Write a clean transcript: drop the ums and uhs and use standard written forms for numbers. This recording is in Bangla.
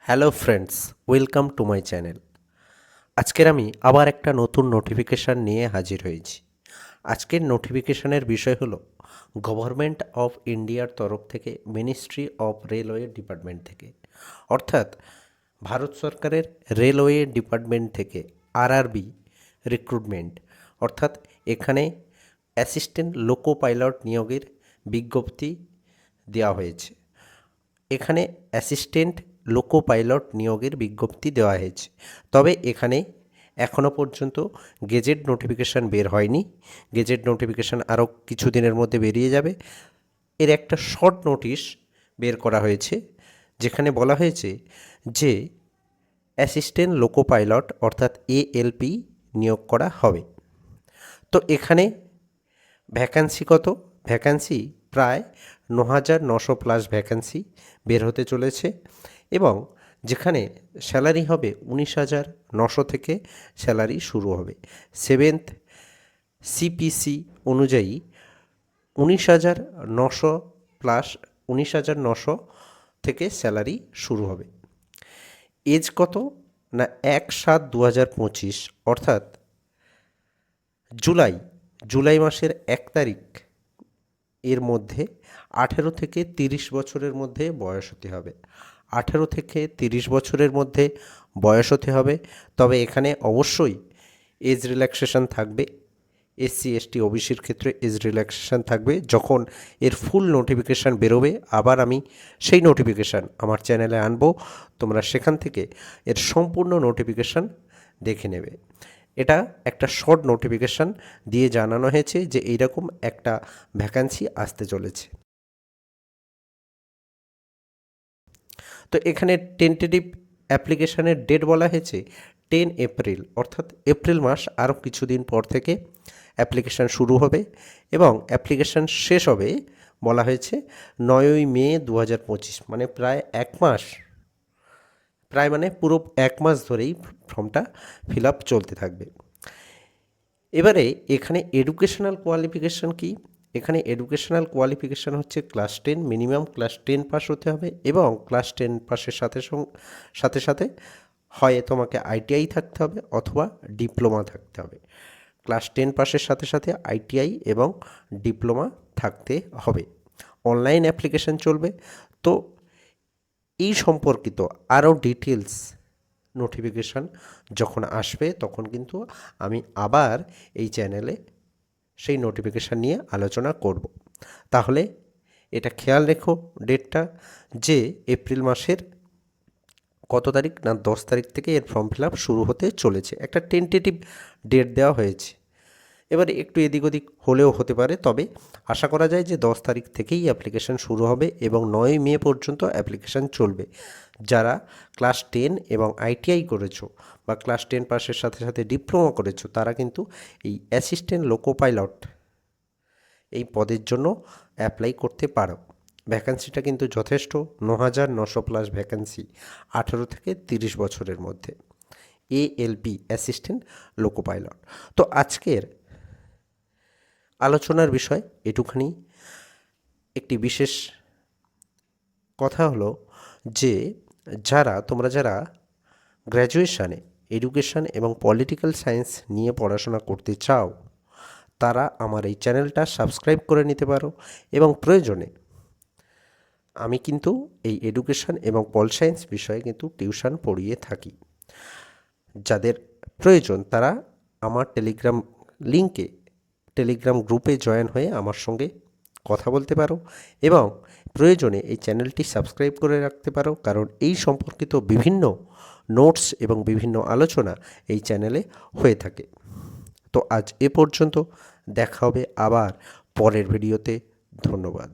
Hello friends, welcome to my channel. আজকের আমি আবার একটা নতুন নোটিফিকেশান নিয়ে হাজির হয়েছি। আজকের নোটিফিকেশানের বিষয় হলো গভর্নমেন্ট অফ ইন্ডিয়ার তরফ থেকে মিনিস্ট্রি অফ রেলওয়ে ডিপার্টমেন্ট থেকে, অর্থাৎ ভারত সরকারের রেলওয়ে ডিপার্টমেন্ট থেকে আরআরবি রিক্রুটমেন্ট, অর্থাৎ এখানে অ্যাসিস্ট্যান্ট লোকো পাইলট নিয়োগের বিজ্ঞপ্তি দেওয়া হয়েছে। এখানে অ্যাসিস্ট্যান্ট লোকো পাইলট নিয়োগের বিজ্ঞপ্তি দেওয়া হয়েছে, তবে এখানে এখনও পর্যন্ত গেজেট নোটিফিকেশান বের হয়নি। গেজেট নোটিফিকেশান আরও কিছু দিনের মধ্যে বেরিয়ে যাবে। এর একটা শর্ট নোটিশ বের করা হয়েছে, যেখানে বলা হয়েছে যে অ্যাসিস্ট্যান্ট লোকো পাইলট অর্থাৎ এএলপি নিয়োগ করা হবে। তো এখানে ভ্যাকান্সি কত? ভ্যাকান্সি প্রায় 9,900 প্লাস ভ্যাকান্সি বের হতে চলেছে, এবং যেখানে স্যালারি হবে 19,900 থেকে স্যালারি শুরু হবে। সেভেন্থ সিপিসি অনুযায়ী 19,900 প্লাস 19,900 থেকে স্যালারি শুরু হবে। এজ কত না 1/7/2025, অর্থাৎ জুলাই মাসের 1 তারিখ এর মধ্যে 18 থেকে 30 বছরের মধ্যে বয়স হতে হবে। 18 থেকে 30 বছরের মধ্যে বয়স হতে হবে। তবে এখানে অবশ্যই এজ রিল্যাক্সেশন থাকবে। এসসি এসটি ওবিসির ক্ষেত্রে এজ রিল্যাক্সেশন থাকবে। যখন এর ফুল নোটিফিকেশান বেরোবে, আবার আমি সেই নোটিফিকেশান আমার চ্যানেলে আনবো। তোমরা সেখান থেকে এর সম্পূর্ণ নোটিফিকেশান দেখে নেবে। এটা একটা শর্ট নোটিফিকেশান দিয়ে জানানো হয়েছে যে এইরকম একটা ভ্যাকান্সি আসতে চলেছে। তো এখানে টেন্টেটিভ অ্যাপ্লিকেশানের ডেট বলা হয়েছে 10 এপ্রিল, অর্থাৎ এপ্রিল মাস আরও কিছুদিন পর থেকে অ্যাপ্লিকেশান শুরু হবে, এবং অ্যাপ্লিকেশান শেষ হবে বলা হয়েছে 9ই মে 2025, মানে প্রায় এক মাস, মানে পুরো এক মাস ধরেই ফর্মটা ফিল আপ চলতে থাকবে। এবারে এখানে এডুকেশনাল কোয়ালিফিকেশান কি? এখানে এডুকেশনাল কোয়ালিফিকেশান হচ্ছে ক্লাস 10, মিনিমাম ক্লাস 10 পাস হতে হবে, এবং ক্লাস 10 পাসের সাথে সাথে হয় তোমাকে আইটিআই থাকতে হবে অথবা ডিপ্লোমা থাকতে হবে। ক্লাস 10 পাসের সাথে সাথে আইটিআই এবং ডিপ্লোমা থাকতে হবে। অনলাইন অ্যাপ্লিকেশান চলবে। তো এই সম্পর্কিত আরও ডিটেলস নোটিফিকেশান যখন আসবে, তখন কিন্তু আমি আবার এই চ্যানেলে সেই নোটিফিকেশান নিয়ে আলোচনা করব। তাহলে এটা খেয়াল রেখো ডেটটা, যে এপ্রিল মাসের কত তারিখ না 10 তারিখ থেকে এর ফর্ম ফিল আপ শুরু হতে চলেছে। একটা টেন্টেটিভ ডেট দেওয়া হয়েছে। এবারে একটু এদিক ওদিক হলেও হতে পারে, তবে আশা করা যায় যে 10 তারিখ থেকেই অ্যাপ্লিকেশান শুরু হবে এবং 9 মে পর্যন্ত অ্যাপ্লিকেশান চলবে। যারা ক্লাস 10 এবং আইটিআই করেছো বা ক্লাস 10 পাসের সাথে সাথে ডিপ্লোমা করেছো, তারা কিন্তু এই অ্যাসিস্ট্যান্ট লোকো পাইলট এই পদের জন্য অ্যাপ্লাই করতে পারো। ভ্যাকান্সিটা কিন্তু যথেষ্ট, 9,900 প্লাস ভ্যাকান্সি 18 থেকে 30 বছরের মধ্যে, এএলপি অ্যাসিস্ট্যান্ট লোকো পাইলট। তো আজকের আলোচনার বিষয় এটুখানি। একটি বিশেষ কথা হলো যে তোমরা যারা গ্র্যাজুয়েশানে এডুকেশান এবং পলিটিক্যাল সায়েন্স নিয়ে পড়াশোনা করতে চাও, তারা আমার এই চ্যানেলটা সাবস্ক্রাইব করে নিতে পারো, এবং প্রয়োজনে আমি কিন্তু এই এডুকেশান এবং পল সায়েন্স বিষয়ে কিন্তু টিউশন পড়িয়ে থাকি। যাদের প্রয়োজন তারা আমার টেলিগ্রাম গ্রুপে জয়েন হয়ে আমার সঙ্গে কথা বলতে পারো, এবং প্রয়োজনে এই চ্যানেলটি সাবস্ক্রাইব করে রাখতে পারো, কারণ এই সম্পর্কিত বিভিন্ন নোটস এবং বিভিন্ন আলোচনা এই চ্যানেলে হয়ে থাকে। তো আজ এ পর্যন্ত, দেখা হবে আবার পরের ভিডিওতে। ধন্যবাদ।